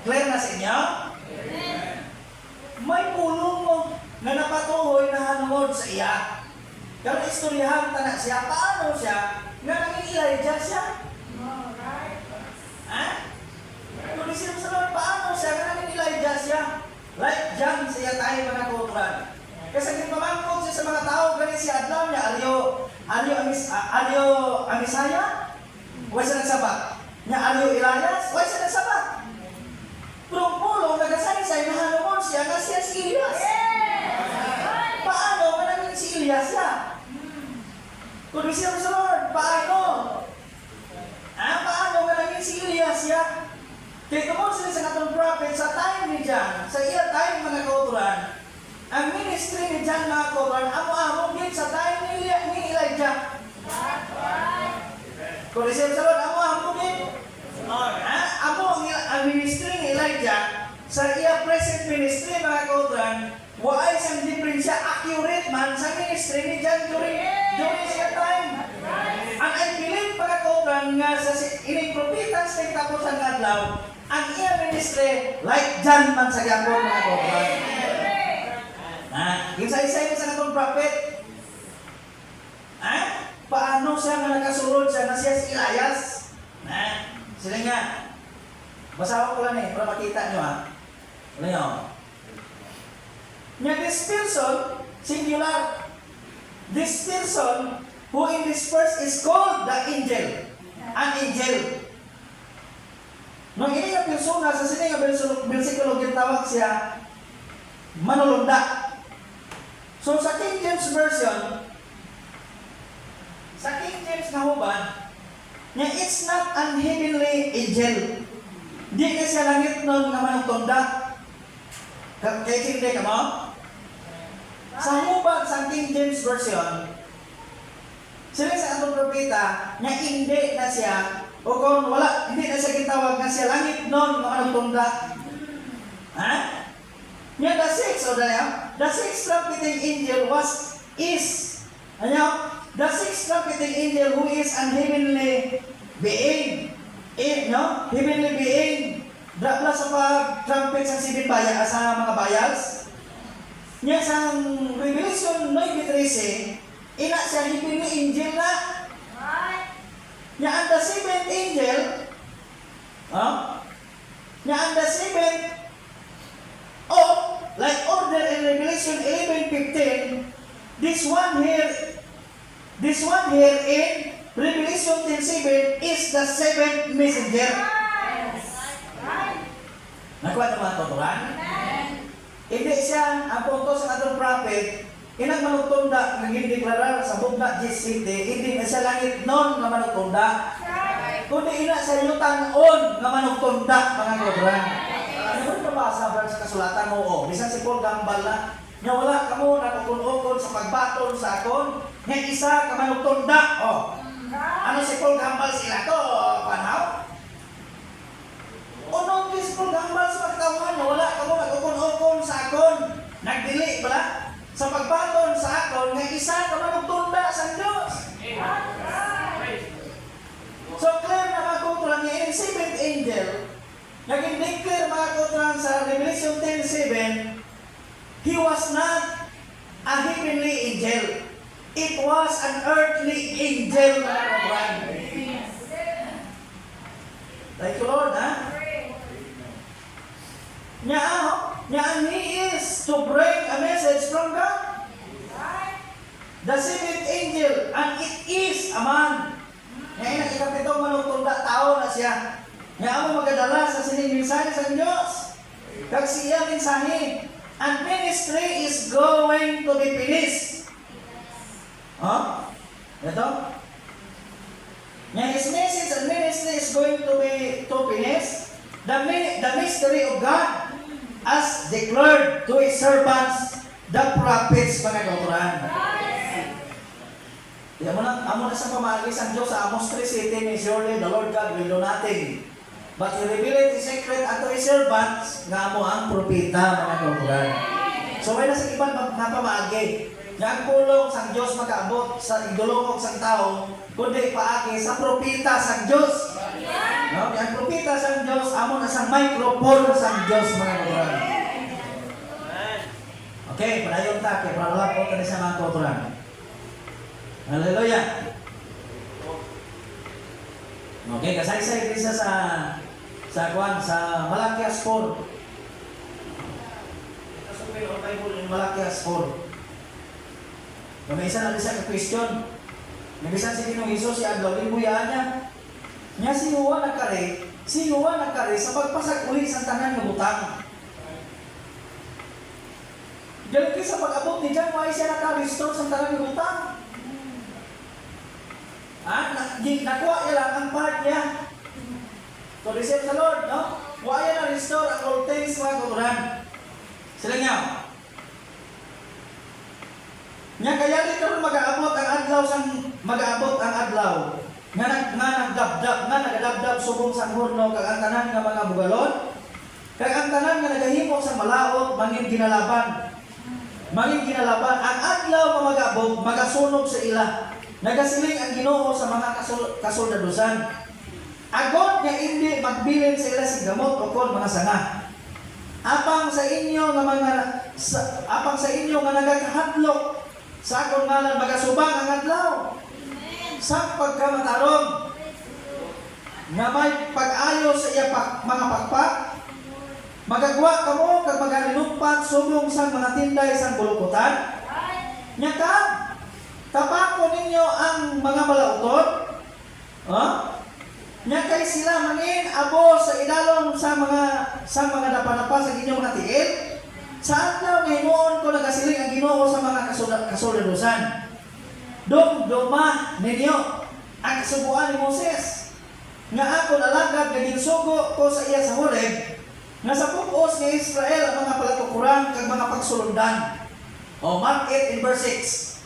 Clear na sa inyo? May pulong mo na napatuhoy na hanungod sa iya. Pero istoryahan ta na siya, paano siya nga naging Elijah siya? Ha? Kung isip sa Lord, paano siya nga naging Elijah siya? Like John siya tayo mga kauturan. Kasi pamangkot siya sa mga tao, ganit siya adlaw niya, Aryo Amisaya? Huwag siya nagsabat. Niya Aryo Elias? Huwag siya nagsabat. Pulong-pulong, nagasaysay na hanungod siya nga siya si Elias. Paano nga naging si Elias siya? Kung isip sa Lord, paano? Paano nga naging si Elias siya? Kaya tungkol sila sa katong prophet, sa time ni John, sa iya time mga kauturan, ang ministry ni John mga kauturan, amo-amo din sa time ni Elijah. Kung isip sa Lord, amo-amo din. Amo ang ministry ni Elijah, sa iya present ministry mga kauturan, waay siyang diferensya accurate man sa ministry ni John during siya time. Ang I believe mga kauturan nga sa ining propitan sa kitapusan ng adlaw, ang iya ministry like John man sa gapon mga kauturan. Yung sa isa sa katong prophet, paano siya nga nakasulod siya na siya si Elias? Sila nga, basawa ko lang para makita nyo Ano yun? Nga this person, singular, this person who in this verse is called the angel, an angel. Nung ini nga persona sa sini nga bersikulo gitawag siya manulunda. So sa King James Version, sa King James na huban, nga it's not an heavenly angel. Di na siya langit nun nga manutunda. Kaya hindi ka mo? Sa huban sa King James Version, sila sa atong propeta, nga hindi na siya, o kung wala, hindi na siya gitawag nga siya langit nun nga manutunda. Nga the sixth trumpeting angel the sixth trumpeting angel who is an heavenly being. Heavenly being. Drapla sa pag-trumpet sa sibin baya, sa mga bayals. Nga sa Revelation 9:13, ina siya heavenly angel na. Nga ang the seventh angel, nga ang the seventh like order in Revelation 11:15, this one here in Revelation 10:7 is the seventh messenger. Nakuha na mga tuturan? Hindi siya ang punto sa atong prophet, inang manutunda ng deklarar sa bugna G City, hindi na siya langit nun nga manutunda. Kundi ina sa yutan-on nga manutunda mga tuturan. Ano ba nabasa ba sa kasulatan mo? Bisan si Paul gambal na, nga wala ka mo nakukun-ukon sa pagbaton sa akon, nga isa ka manutunda. Ano si Paul gambal sila to? Panaw? Unong si Paul gambal sa pagtawan, nga wala ka mo nakukun-ukon sa akon, nagdili ba? Sa pagbaton sa akon, nga isa ka manutunda sa Diyos. So clear na mga kutulang niya, yung seventh angel, naging declare mga kutulang sa Revelation 10:7, he was not a heavenly angel. It was an earthly angel mga kutulang. Thank you Lord, Nya he is to bring a message from God. The seventh angel, and it is a man. Ngayon, ikapitong manutunda tao na siya. Nga mo magadala sa sining mensahe sa Diyos. Kag siya mensahe, and ministry is going to be finished. Ito? Nga his message and ministry is going to be finished. The mystery of God as declared to His servants, the prophets, mga kauturan. Amo na sa pamagis ang Diyos sa Amos 3:18, surely the Lord God will do nothing, but He revealed His secret unto His servants, nga amo ang propeta, mga kauturan. So may nasa ibang napamagi, nga ang pulong sang Diyos makaabot sa idulongog sang tao, kundi paagi sa propeta sang Diyos. Ang propeta kita sa Diyos, amo na sa microphone sa Diyos, mga kauturan. Okay, padayon ta, kaya para po tayo sa mga kauturan. Hallelujah. Okay, kasay-say isa sa Malakias 4. Ito sa Bible in Malakias 4. Kung isa na isa ka question, nabisan si Ginoong Hesus si Adlaw, libuyaan niya. Nya si Juan nagkari sa pagpasag uli sa tanan ng butang. Diyan sa pag-abot ni John, why siya naka-restore sa tanan ng butang? Nakuha niya lang ang part niya. So, receive sa Lord, no? Why na restore ang all things, mga kauturan? Sila niya. Nya kaya rin karon mag-aabot ang adlaw nga nagadabdab subong sa horno kag ang tanan nga mga bugalon kag ang tanan nga nagahimo sa malaot mangin ginalaban ang adlaw nga mag-abot magasunog sa ila nagasiling ang Ginoo sa mga kasoldadusan agod nga hindi magbilin sa ila si gamot o kon mga sanga apang sa inyo nga nagakahadlok sa akong ngalan magasubang ang adlaw sa pagkamatarong nga may pag-ayo sa iya mga pakpak magagwa kamo kag magalinumpat subong sa mga tinday sa bulukutan nya tapako ninyo ang mga malautot nya kay sila mangin abo sa idalong sa mga dapanapa sa inyong mga tiil sa adlaw ngayon ko nagasiling ang Ginoo sa mga kasoldadusan. Duma ninyo ang kasubuan ni Moses nga ako nalagad nga ginsugo ko sa iya sa Horeb nga sa pupos ni Israel ang mga palatukuran kag mga pagsulundan. Mark 8 in verse 6.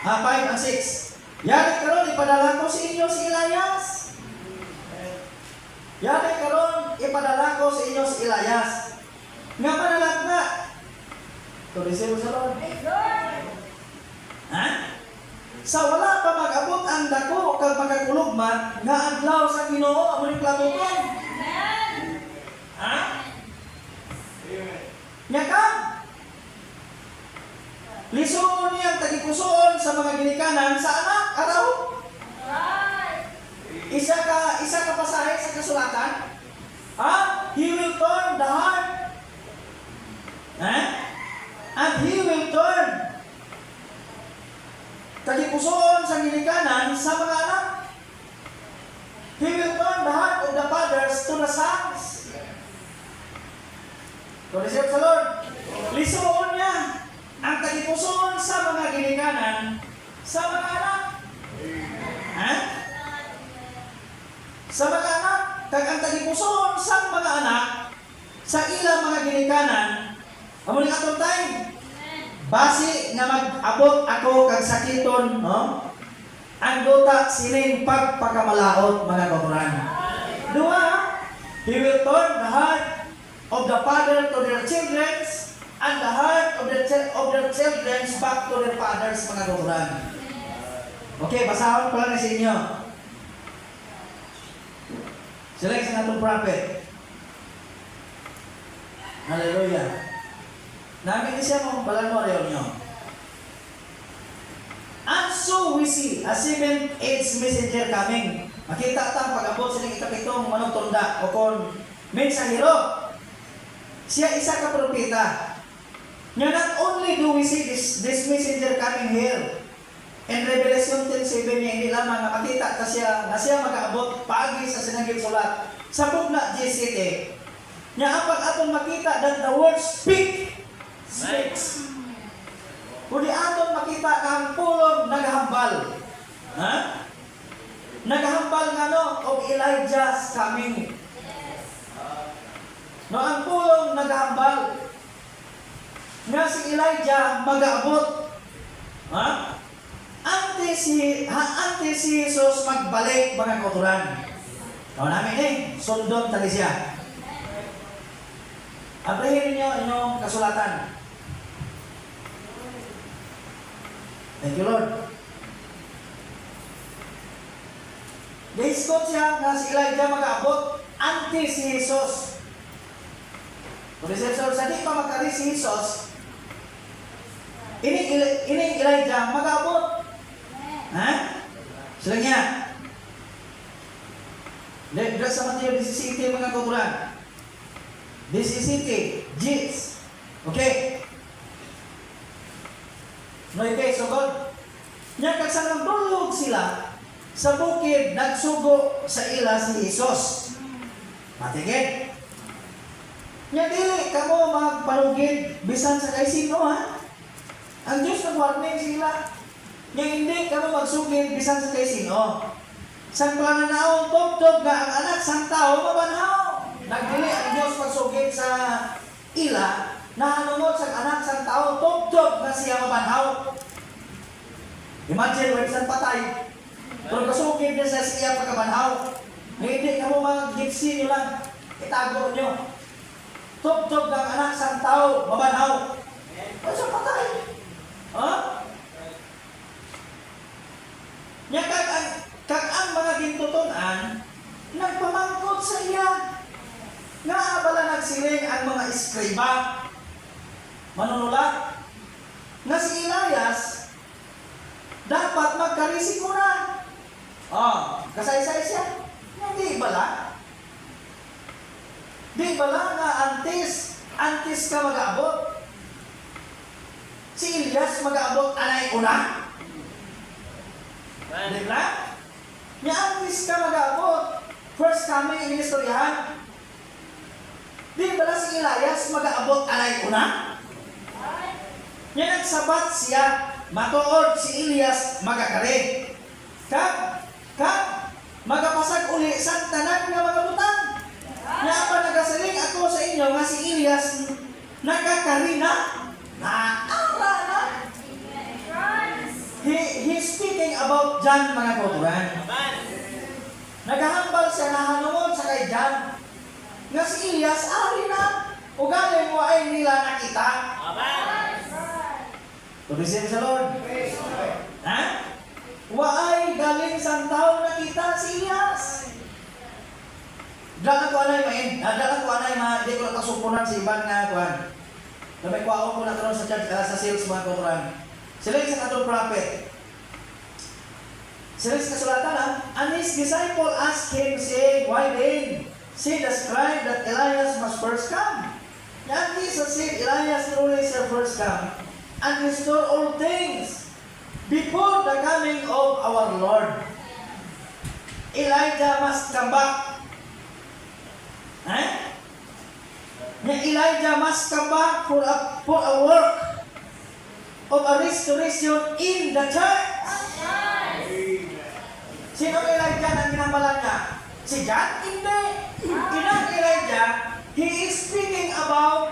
5 and 6. Yari karon ipadala ko sa inyo si Elias. Yari karon ipadala ko sa inyo si Elias. Nga panalagna. Tulisin mo sa Lord. Sa wala pa mag-abot ang dako kag magkakulugman nga adlaw sa Ginoo amo ni platuton. Nya ka? Lisuon niyang tagikusoon sa mga ginikanan sa anak araw. Isa ka pasahe sa kasulatan. He will turn the heart. And he will turn tagipusoon sa ginikanan sa mga anak. He will turn the heart of the fathers to the sons. To receive sa Lord. Lisuon niya ang tagipusoon sa mga ginikanan sa mga anak. Sa mga anak, kag ang tagipusoon sa mga anak sa ilang mga ginikanan. Amo ni atong time. Basi nga mag-abot ako kag sakiton, no? Ang duta sining pagpakamalaot mga kauturan. Dua, he will turn the heart of the father to their children and the heart of their children back to their fathers mga kauturan. Okay, basahon ko lang na sa inyo. Sila sa atong prophet. Hallelujah. Namin siya mong balanwaryo niyo. And so we see a seventh age messenger coming. Makita ta pag-abot sa ikapitong manong tunda o kon mensahero. Siya isa ka propeta. Now not only do we see this messenger coming here, in Revelation 10:7 niya hindi lamang makita ta siya na siya mag-aabot paagi sa sinagil sulat sa bugna G7. Nya apat atong makita that the word speaks. Kung aton makita ang pulong naghambal. Naghambal nga no of Elijah's coming. No ang pulong naghambal. Nga si Elijah mag-aabot. Ante si Jesus magbalik mga kauturan. Tawag namin sundon tali siya. Abrihin niyo inyong kasulatan. Thank you, Lord. Daiskot siya nga si Elijah mag-aabot anti si Jesus. Kung sa di pa magkari si Jesus, ini Elijah mag-abot. Ha? Sila niya. Dito sa Mateo 17 mga kauturan. 17, Jits. Okay. No, okay, so God. Nya kag sa nagdulog sila sa bukid, nagsugo sa ila si Jesus. Matigid. Nya dili kamo magpalugid bisan sa kay sino ha. Ang Diyos nag-warning sila. Nya hindi kamo magsugid bisan sa kay sino. Sang pananaw tugtog nga ang anak sang tao mabanhaw. Nagdili ang Diyos magsugid sa ila na hanungod sang anak sang tao tugtog nga siya mabanhaw. Imagine when isang patay, pero kasugid niya sa siya pagkabanhaw. Hindi ka mo mag-gipsi nyo lang, itago nyo. Tugtog ng anak sang tao, mabanhaw. Ano sa patay? Ha? Nya kag ang mga gintutunan, nagpamangkot sa iya. Nga abala nagsiling ang mga eskriba, manunulat, nga si Elias, dapat magkarisiko na. Kasay-say siya. Hindi bala. Di bala nga antes ka mag-aabot. Si Elias mag-aabot anay una. Di ba? Nga antes ka mag-aabot. First coming in istoryahan. Di bala si Elias mag-aabot anay una. Nga nagsabat siya. Matuod si Elias magakarig. Kag magapasag uli sa tanan nga mga butang. Nga pa nagasaling ako sa inyo nga si Elias nagakari na. Naara na. He's speaking about John mga kauturan. Nagahambal siya na hanungod sa kay John. Nga si Elias ari na. Ugaling mo ay nila nakita. Tulisin sa Lord. Ha? Waay galing sa tao nakita si Elias. Dalang ko anay main. Dalang ko anay ma. Hindi ko nakasupunan si Iban nga kuhan. May kuwaon ko na karon sa church sa sales mga kauturan. Sila yung sa katong prophet. Sila yung kasulatan ha. And his disciple asked him saying, why then? See the scribe that Elias must first come. And Jesus said, Elias truly shall first come and restore all things before the coming of our Lord. Elijah must come back. Elijah must come back for a work of a restoration in the church. Sino Elijah ang ginambalan niya? Si John? Hindi. Inang Elijah, he is speaking about